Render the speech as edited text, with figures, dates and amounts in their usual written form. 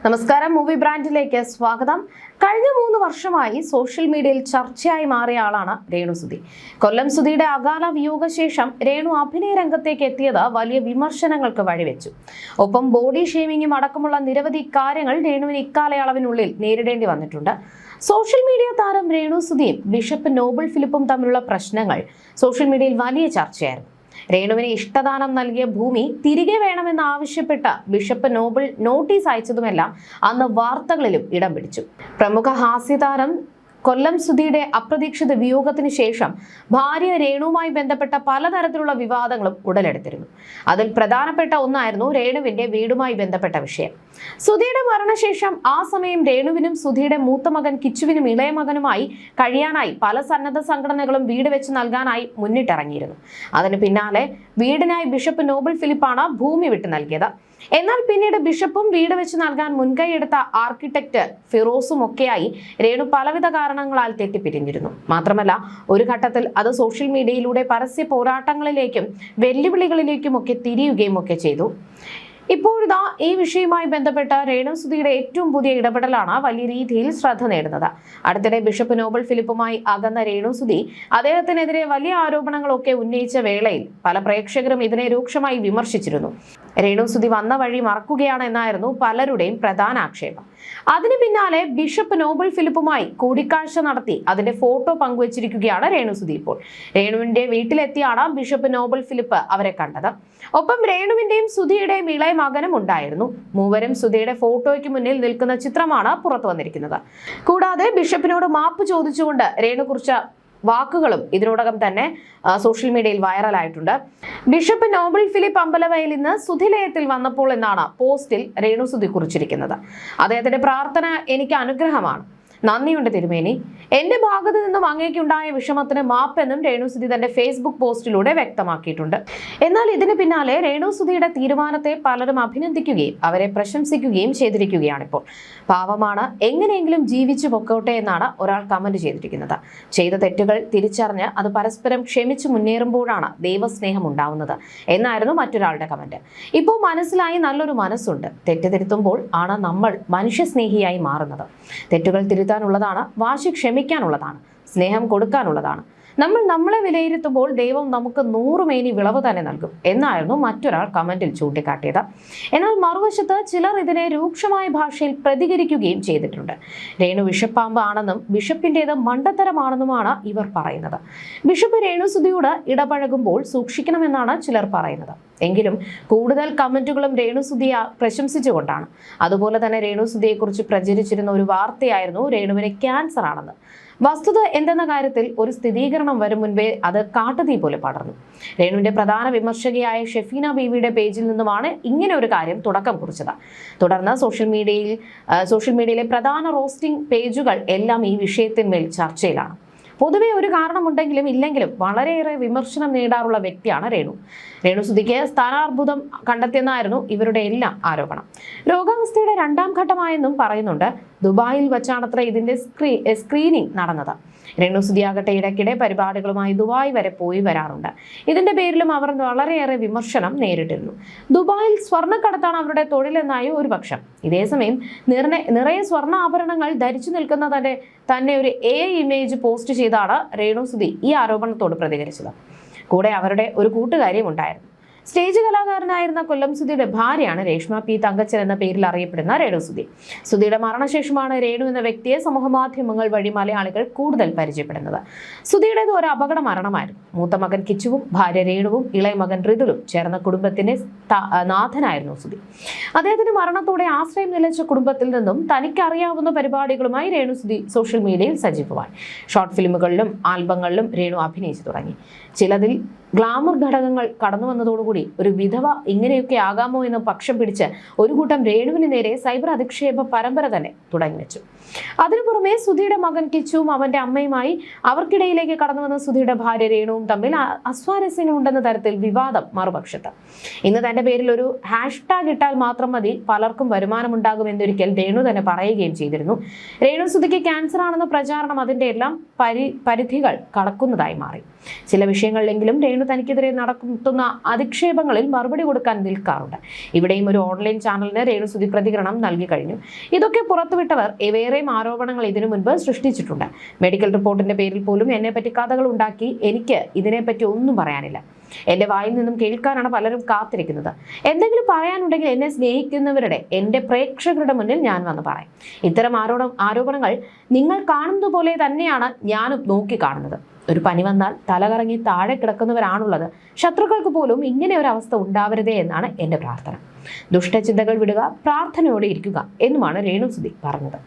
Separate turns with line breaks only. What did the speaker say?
നമസ്കാരം, മൂവി ബ്രാൻഡിലേക്ക് സ്വാഗതം. കഴിഞ്ഞ 3 വർഷമായി സോഷ്യൽ മീഡിയയിൽ ചർച്ചയായി മാറിയ ആളാണ് രേണു സുധി. കൊല്ലം സുധിയുടെ അകാല വിയോഗശേഷം രേണു അഭിനയ രംഗത്തേക്ക് എത്തിയത് വലിയ വിമർശനങ്ങൾക്ക് വഴിവെച്ചു. ഒപ്പം ബോഡി ഷേമിങ്ങും അടക്കമുള്ള നിരവധി കാര്യങ്ങൾ രേണുവിന് ഇക്കാലയളവിനുള്ളിൽ നേരിടേണ്ടി വന്നിട്ടുണ്ട്. സോഷ്യൽ മീഡിയ താരം രേണു സുധിയും ബിഷപ്പ് നോബിൾ ഫിലിപ്പും തമ്മിലുള്ള പ്രശ്നങ്ങൾ സോഷ്യൽ മീഡിയയിൽ വലിയ ചർച്ചയായിരുന്നു. രേണുവിന് ഇഷ്ടദാനം നൽകിയ ഭൂമി തിരികെ വേണമെന്ന് ആവശ്യപ്പെട്ട ബിഷപ്പ് നോബിൾ നോട്ടീസ് അയച്ചതുമെല്ലാം അന്ന് വാർത്തകളിലും ഇടം പിടിച്ചു. പ്രമുഖ ഹാസ്യതാരം കൊല്ലം സുധിയുടെ അപ്രതീക്ഷിത വിയോഗത്തിന് ശേഷം ഭാര്യ രേണുവുമായി ബന്ധപ്പെട്ട പലതരത്തിലുള്ള വിവാദങ്ങളും ഉടലെടുത്തിരുന്നു. അതിൽ പ്രധാനപ്പെട്ട ഒന്നായിരുന്നു രേണുവിന്റെ വീടുമായി ബന്ധപ്പെട്ട വിഷയം. സുധിയുടെ മരണശേഷം ആ സമയം രേണുവിനും സുധിയുടെ മൂത്ത മകൻ കിച്ചുവിനും ഇളയ മകനുമായി കഴിയാനായി പല സന്നദ്ധ സംഘടനകളും വീട് വെച്ച് നൽകാനായി മുന്നിട്ടിറങ്ങിയിരുന്നു. അതിന് പിന്നാലെ വീടിനായി ബിഷപ്പ് നോബിൾ ഫിലിപ്പാണ് ഭൂമി വിട്ടു നൽകിയത്. എന്നാൽ പിന്നീട് ബിഷപ്പും വീട് വെച്ച് നൽകാൻ മുൻകൈയെടുത്ത ആർക്കിടെക്ട് ഫിറോസും ഒക്കെയായി രേണു പലവിധ കാരണങ്ങളാൽ തെറ്റിപ്പിരിഞ്ഞിരുന്നു. മാത്രമല്ല, ഒരു ഘട്ടത്തിൽ അത് സോഷ്യൽ മീഡിയയിലൂടെ പരസ്യ പോരാട്ടങ്ങളിലേക്കും വെല്ലുവിളികളിലേക്കും ഒക്കെ തിരിയുകയും ഒക്കെ ചെയ്തു. ഇപ്പോഴിതാ ഈ വിഷയവുമായി ബന്ധപ്പെട്ട രേണു സുധിയുടെ ഏറ്റവും പുതിയ ഇടപെടലാണ് വലിയ രീതിയിൽ ശ്രദ്ധ നേടുന്നത്. അടുത്തിടെ ബിഷപ്പ് നോബിൾ ഫിലിപ്പുമായി അകന്ന രേണു സുധി അദ്ദേഹത്തിനെതിരെ വലിയ ആരോപണങ്ങളൊക്കെ ഉന്നയിച്ച വേളയിൽ പല പ്രേക്ഷകരും ഇതിനെ രൂക്ഷമായി വിമർശിച്ചിരുന്നു. രേണു സുധി വന്ന വഴി മറക്കുകയാണ് എന്നായിരുന്നു പലരുടെയും പ്രധാന ആക്ഷേപം. അതിന് പിന്നാലെ ബിഷപ്പ് നോബിൾ ഫിലിപ്പുമായി കൂടിക്കാഴ്ച നടത്തി അതിന്റെ ഫോട്ടോ പങ്കുവച്ചിരിക്കുകയാണ് രേണു സുധി. ഇപ്പോൾ രേണുവിന്റെ വീട്ടിലെത്തിയാണ് ബിഷപ്പ് നോബിൾ ഫിലിപ്പ് അവരെ കണ്ടത്. ഒപ്പം രേണുവിന്റെയും സുധിയുടെയും ഇളയ മകനും ഉണ്ടായിരുന്നു. മൂവരും സുധിയുടെ ഫോട്ടോയ്ക്ക് മുന്നിൽ നിൽക്കുന്ന ചിത്രമാണ് പുറത്തു വന്നിരിക്കുന്നത്. കൂടാതെ ബിഷപ്പിനോട് മാപ്പ് ചോദിച്ചുകൊണ്ട് രേണു കുറിച്ച വാക്കുകളും ഇതിനോടകം തന്നെ സോഷ്യൽ മീഡിയയിൽ വൈറലായിട്ടുണ്ട്. ബിഷപ്പ് നോബിൾ ഫിലിപ്പ് അമ്പലവയൽ ഇന്ന് സുധിലയത്തിൽ വന്നപ്പോൾ എന്നാണ് പോസ്റ്റിൽ രേണു സുധി കുറിച്ചിരിക്കുന്നത്. അദ്ദേഹത്തിന്റെ പ്രാർത്ഥന എനിക്ക് അനുഗ്രഹമാണ്. നന്ദിയുണ്ട് തിരുമേനി. എന്റെ ഭാഗത്ത് നിന്നും അങ്ങേക്കുണ്ടായ വിഷമത്തിന് മാപ്പെന്നും രേണു സുധി തന്റെ ഫേസ്ബുക്ക് പോസ്റ്റിലൂടെ വ്യക്തമാക്കിയിട്ടുണ്ട്. എന്നാൽ ഇതിന് പിന്നാലെ രേണു സുധിയുടെ തീരുമാനത്തെ പലരും അഭിനന്ദിക്കുകയും അവരെ പ്രശംസിക്കുകയും ചെയ്തിരിക്കുകയാണിപ്പോൾ. പാവമാണ്, എങ്ങനെയെങ്കിലും ജീവിച്ചു പൊക്കോട്ടെ എന്നാണ് ഒരാൾ കമന്റ് ചെയ്തിരിക്കുന്നത്. ചെയ്ത തെറ്റുകൾ തിരിച്ചറിഞ്ഞ് അത് പരസ്പരം ക്ഷമിച്ചു മുന്നേറുമ്പോഴാണ് ദൈവസ്നേഹം ഉണ്ടാവുന്നത് എന്നായിരുന്നു മറ്റൊരാളുടെ കമന്റ്. ഇപ്പോൾ മനസ്സിലായി, നല്ലൊരു മനസ്സുണ്ട്. തെറ്റ് തിരുത്തുമ്പോൾ ആണ് നമ്മൾ മനുഷ്യസ്നേഹിയായി മാറുന്നത്. തെറ്റുകൾ തിരുത്താനുള്ളതാണ്, വാശി ക്ഷമിക്കാനുള്ളതാണ്, സ്നേഹം കൊടുക്കാനുള്ളതാണ്. നമ്മൾ നമ്മളെ വിലയിരുത്തുമ്പോൾ ദൈവം നമുക്ക് 100 മേനി വിളവ് തന്നെ നൽകും എന്നായിരുന്നു മറ്റൊരാൾ കമന്റിൽ ചൂണ്ടിക്കാട്ടിയത്. എന്നാൽ മറുവശത്ത് ചിലർ ഇതിനെ രൂക്ഷമായ ഭാഷയിൽ പ്രതികരിക്കുകയും ചെയ്തിട്ടുണ്ട്. രേണു വിഷപ്പാമ്പ് ആണെന്നും ബിഷപ്പിന്റേത് മണ്ടത്തരമാണെന്നുമാണ് ഇവർ പറയുന്നത്. ബിഷപ്പ് രേണു സുധിയോട് ഇടപഴകുമ്പോൾ സൂക്ഷിക്കണമെന്നാണ് ചിലർ പറയുന്നത്. എങ്കിലും കൂടുതൽ കമന്റുകളും രേണു സുധിയെ പ്രശംസിച്ചുകൊണ്ടാണ്. അതുപോലെ തന്നെ രേണു സുധിയെക്കുറിച്ച് പ്രചരിച്ചിരുന്ന ഒരു വാർത്തയായിരുന്നു രേണുവിന് ക്യാൻസർ ആണെന്ന്. വസ്തുത എന്തെന്ന കാര്യത്തിൽ ഒരു സ്ഥിരീകരണം വരും മുൻപേ അത് കാട്ടുതീ പോലെ പടർന്നു. രേണുവിന്റെ പ്രധാന വിമർശകയായ ഷെഫീന ബീവിയുടെ പേജിൽ നിന്നുമാണ് ഇങ്ങനെ ഒരു കാര്യം തുടക്കം കുറിച്ചത്. തുടർന്ന് സോഷ്യൽ മീഡിയയിലെ പ്രധാന റോസ്റ്റിംഗ് പേജുകൾ എല്ലാം ഈ വിഷയത്തിന്മേൽ ചർച്ചയിലാണ്. പൊതുവെ ഒരു കാരണമുണ്ടെങ്കിലും ഇല്ലെങ്കിലും വളരെയേറെ വിമർശനം നേടാറുള്ള വ്യക്തിയാണ് രേണു. രേണു സുധിക്ക് സ്ഥാനാർബുദം കണ്ടെത്തിയെന്നായിരുന്നു ഇവരുടെ എല്ലാം ആരോപണം. രോഗാവസ്ഥയുടെ 2ാം ഘട്ടമായെന്നും പറയുന്നുണ്ട്. ദുബായിൽ വച്ചാണത്ര ഇതിന്റെ സ്ക്രീനിങ് നടന്നത്. രേണു സുധിയാകട്ടെ ഇടയ്ക്കിടെ പരിപാടികളുമായി ദുബായ് വരെ പോയി വരാറുണ്ട്. ഇതിന്റെ പേരിലും അവർ വളരെയേറെ വിമർശനം നേരിട്ടിരുന്നു. ദുബായിൽ സ്വർണ്ണക്കടത്താണ് അവരുടെ തൊഴിലെന്നായി ഒരു പക്ഷം. ഇതേസമയം നിറയെ സ്വർണ്ണ ആഭരണങ്ങൾ ധരിച്ചു നിൽക്കുന്ന തന്നെ ഒരു AI ഇമേജ് പോസ്റ്റ് ചെയ്താണ് രേണു സുധി ഈ ആരോപണത്തോട് പ്രതികരിച്ചത്. കൂടെ അവരുടെ ഒരു കൂട്ടുകാരിയും ഉണ്ടായിരുന്നു. സ്റ്റേജ് കലാകാരനായിരുന്ന കൊല്ലം സുധിയുടെ ഭാര്യയാണ് രേഷ്മ പി തങ്കച്ചൻ എന്ന പേരിൽ അറിയപ്പെടുന്ന രേണു സുധി. സുധിയുടെ മരണശേഷമാണ് രേണു എന്ന വ്യക്തിയെ സമൂഹമാധ്യമങ്ങൾ വഴി മലയാളികൾ കൂടുതൽ പരിചയപ്പെടുന്നത്. സുധിയുടേത് ഒരു അപകട മരണമായിരുന്നു. മൂത്ത മകൻ കിച്ചുവും ഭാര്യ രേണുവും ഇളയ മകൻ ഋതുലും ചേർന്ന കുടുംബത്തിന്റെ നാഥനായിരുന്നു സുധി. അദ്ദേഹത്തിന്റെ മരണത്തോടെ ആശ്രയം നിലച്ച കുടുംബത്തിൽ നിന്നും തനിക്കറിയാവുന്ന പരിപാടികളുമായി രേണു സുധി സോഷ്യൽ മീഡിയയിൽ സജീവമായി. ഷോർട്ട് ഫിലിമുകളിലും ആൽബങ്ങളിലും രേണു അഭിനയിച്ചു തുടങ്ങി. ചിലതിൽ ഗ്ലാമർ ഘടകങ്ങൾ കടന്നു വന്നതോടുകൂടി ഒരു വിധവ ഇങ്ങനെയൊക്കെ ആകാമോ എന്ന് പക്ഷം പിടിച്ച് ഒരു കൂട്ടം രേണുവിന് നേരെ സൈബർ അധിക്ഷേപ പരമ്പര തന്നെ തുടങ്ങിവെച്ചു. അതിനു പുറമെ സുധിയുടെ മകൻ കിച്ചുവും അവന്റെ അമ്മയുമായി അവർക്കിടയിലേക്ക് കടന്നു വന്ന സുധിയുടെ ഭാര്യ രേണുവും തമ്മിൽ അസ്വാരസ്യങ്ങൾ ഉണ്ടെന്ന തരത്തിൽ വിവാദം മറുപക്ഷത്ത്. ഇന്ന് തന്റെ പേരിൽ ഒരു ഹാഷ്ടാഗ് ഇട്ടാൽ മാത്രം മതി, പലർക്കും വരുമാനമുണ്ടാകുമെന്നൊരിക്കൽ രേണു തന്നെ പറയുകയും ചെയ്തിരുന്നു. രേണു സുധിക്ക് ക്യാൻസർ ആണെന്ന പ്രചാരണം അതിന്റെ എല്ലാം പരിധികൾ കടക്കുന്നതായി മാറി. ചില വിഷയങ്ങളിലെങ്കിലും രേണു തനിക്കെതിരെ നടത്തുന്ന അധിക്ഷേപ അധിക്ഷേപങ്ങളിൽ മറുപടി കൊടുക്കാൻ നിൽക്കാറുണ്ട്. ഇവിടെയും ഒരു ഓൺലൈൻ ചാനലിന് രേണുസുതി പ്രതികരണം നൽകി കഴിഞ്ഞു. ഇതൊക്കെ പുറത്തുവിട്ടവർ വേറെയും ആരോപണങ്ങൾ ഇതിനു മുൻപ് സൃഷ്ടിച്ചിട്ടുണ്ട്. മെഡിക്കൽ റിപ്പോർട്ടിന്റെ പേരിൽ പോലും എന്നെപ്പറ്റി കഥകൾ ഉണ്ടാക്കി. എനിക്ക് ഇതിനെപ്പറ്റി ഒന്നും പറയാനില്ല. എന്റെ വായിൽ നിന്നും കേൾക്കാനാണ് പലരും കാത്തിരിക്കുന്നത്. എന്തെങ്കിലും പറയാനുണ്ടെങ്കിൽ എന്നെ സ്നേഹിക്കുന്നവരുടെ, എന്റെ പ്രേക്ഷകരുടെ മുന്നിൽ ഞാൻ വന്ന് പറയും. ഇത്തരം ആരോപണങ്ങൾ നിങ്ങൾ കാണുന്നത് പോലെ തന്നെയാണ് ഞാനും നോക്കി കാണുന്നത്. ഒരു പനി വന്നാൽ തലകറങ്ങി താഴെ കിടക്കുന്നവരാണുള്ളത്. ശത്രുക്കൾക്ക് പോലും ഇങ്ങനെ ഒരു അവസ്ഥ ഉണ്ടാവരുതേ എന്നാണ് എന്റെ പ്രാർത്ഥന. ദുഷ്ടചിന്തകൾ വിടുക, പ്രാർത്ഥനയോടെ ഇരിക്കുക എന്നുമാണ് രേണുസുതി പറഞ്ഞത്.